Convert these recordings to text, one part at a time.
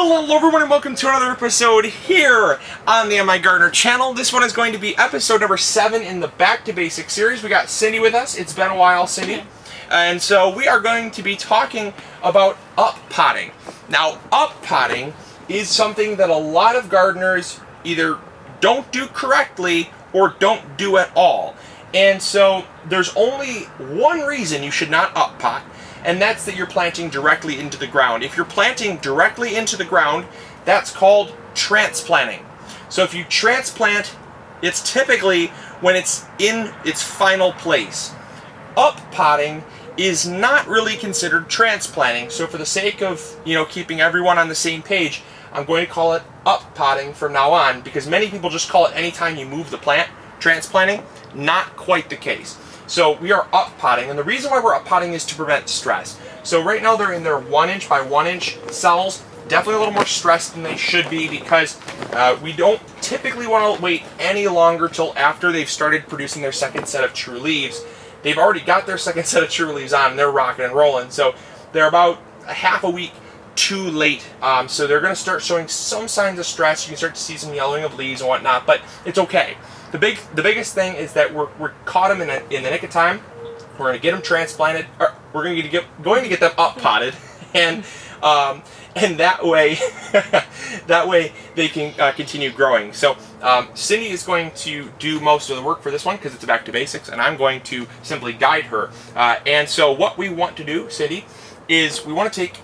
Hello everyone and welcome to another episode here on the MIgardener channel. This one is going to be episode number 7 in the Back to Basics series. We got Cindy with us. It's been a while, Cindy. And so we are going to be talking about up potting. Now, up potting is something that a lot of gardeners either don't do correctly or don't do at all. And so there's only one reason you should not up pot, and that's that you're planting directly into the ground. If you're planting directly into the ground, that's called transplanting. So if you transplant, it's typically when it's in its final place. Up potting is not really considered transplanting. So for the sake of, keeping everyone on the same page, I'm going to call it up potting from now on, because many people just call it anytime you move the plant, transplanting. Not quite the case. So we are up potting, and the reason why we're up potting is to prevent stress. So right now they're in their 1 inch by 1 inch cells, definitely a little more stressed than they should be, because we don't typically want to wait any longer till after they've started producing their second set of true leaves. They've already got their second set of true leaves on, and they're rocking and rolling. So they're about a half a week too late. So they're going to start showing some signs of stress. You can start to see some yellowing of leaves and whatnot, but it's okay. The biggest thing is that we're caught them in the nick of time. We're going to get them transplanted. Or we're going to get them up potted, and that way they can continue growing. So Cindy is going to do most of the work for this one because it's a back to basics, and I'm going to simply guide her. And so what we want to do, Cindy, is we want to take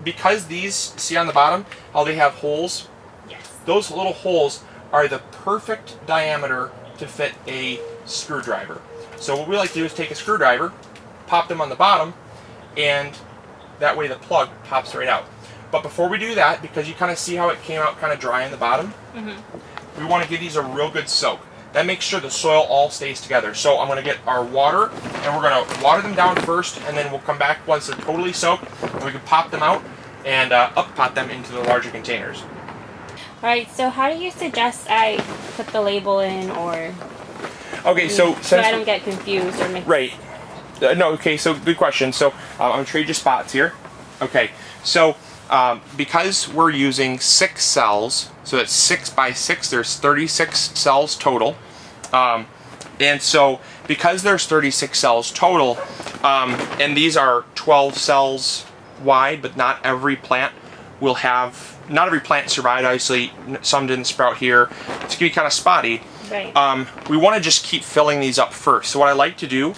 because these, see on the bottom how they have holes. Yes. Those little holes are the perfect diameter to fit a screwdriver. So what we like to do is take a screwdriver, pop them on the bottom, and that way the plug pops right out. But before we do that, because you kind of see how it came out kind of dry in the bottom, we want to give these a real good soak. That makes sure the soil all stays together. So I'm going to get our water, and we're going to water them down first, and then we'll come back once they're totally soaked, and we can pop them out and up pot them into the larger containers. Alright, so how do you suggest I put the label in, or... Okay, so I don't get confused or mixed. Right. No, okay, so good question. So I'm going to trade you spots here. Okay, so because we're using 6 cells, so that's 6 by 6, there's 36 cells total. And so because there's 36 cells total, and these are 12 cells wide, but not every plant will have... Not every plant survived, obviously. Some didn't sprout here. It's going to be kind of spotty. Right. We want to just keep filling these up first. So what I like to do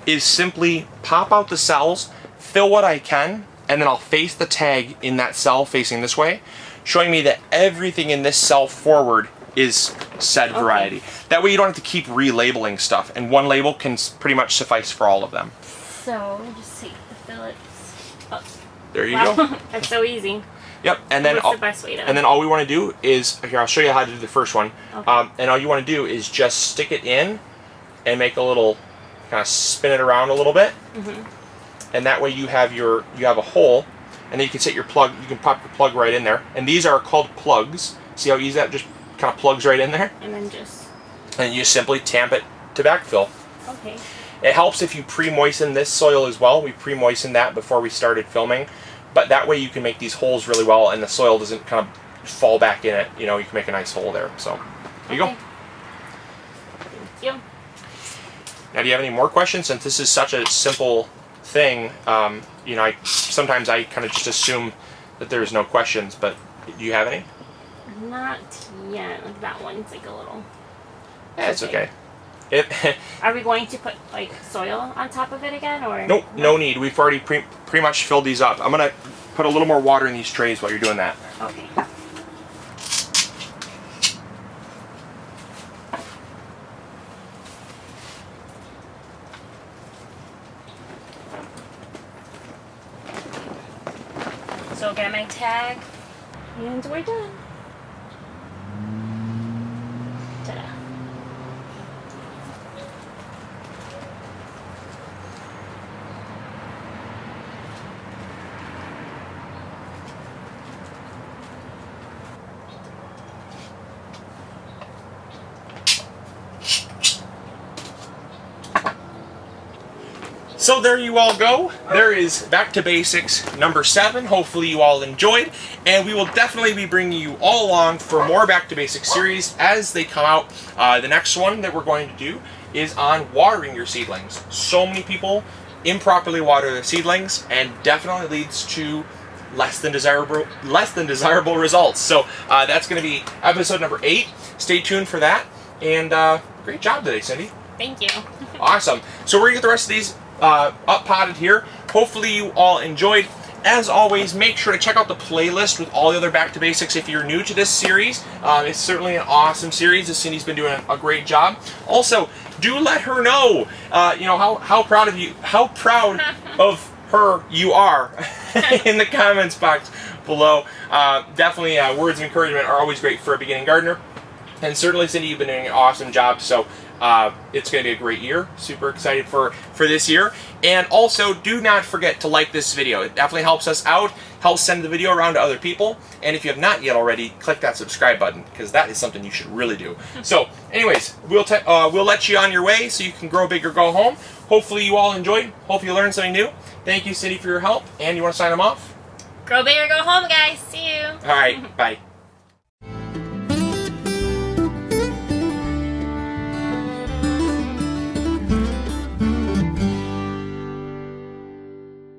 is simply pop out the cells, fill what I can, and then I'll face the tag in that cell facing this way, showing me that everything in this cell forward is said variety. That way you don't have to keep relabeling stuff, and one label can pretty much suffice for all of them. So, let me just see. Fill it. Oh. There you go. That's so easy. Yep, and then what's the best way to... And then all we want to do is, here, I'll show you how to do the first one. Okay. And all you want to do is just stick it in and make a little, kind of spin it around a little bit. And that way you have a hole, and then you can set your plug. You can pop your plug right in there. And these are called plugs. See how easy that just kind of plugs right in there? And then just... And you simply tamp it to backfill. Okay. It helps if you pre-moisten this soil as well. We pre-moistened that before we started filming. But that way you can make these holes really well, and the soil doesn't kind of fall back in it. You can make a nice hole there. So, there you go. Thank you. Now, do you have any more questions? Since this is such a simple thing, sometimes I kind of just assume that there's no questions, but do you have any? Not yet. Like that one's like a little... Yeah, it's okay. Are we going to put soil on top of it again, or nope, no need. We've already pretty much filled these up. I'm gonna put a little more water in these trays while you're doing that. Okay. So get my tag, and we're done. Ta-da. So there you all go. There is Back to Basics number 7. Hopefully you all enjoyed, and we will definitely be bringing you all along for more Back to Basics series as they come out. The next one that we're going to do is on watering your seedlings. So many people improperly water their seedlings, and definitely leads to less than desirable results. So that's going to be episode number 8. Stay tuned for that, and great job today, Cindy. Thank you. Awesome. So we're going to get the rest of these up potted here. Hopefully you all enjoyed. As always, make sure to check out the playlist with all the other Back to Basics if you're new to this series. It's certainly an awesome series. Cindy's been doing a great job. Also, do let her know, how proud of her you are in the comments box below. Definitely, words of encouragement are always great for a beginning gardener. And certainly, Cindy, you've been doing an awesome job. So it's going to be a great year. Super excited for this year. And also, do not forget to like this video. It definitely helps us out, helps send the video around to other people. And if you have not yet already, click that subscribe button, because that is something you should really do. So anyways, we'll let you on your way so you can grow big or go home. Hopefully you all enjoyed. Hope you learned something new. Thank you, Cindy, for your help. And you want to sign them off? Grow big or go home, guys. See you. All right. Bye.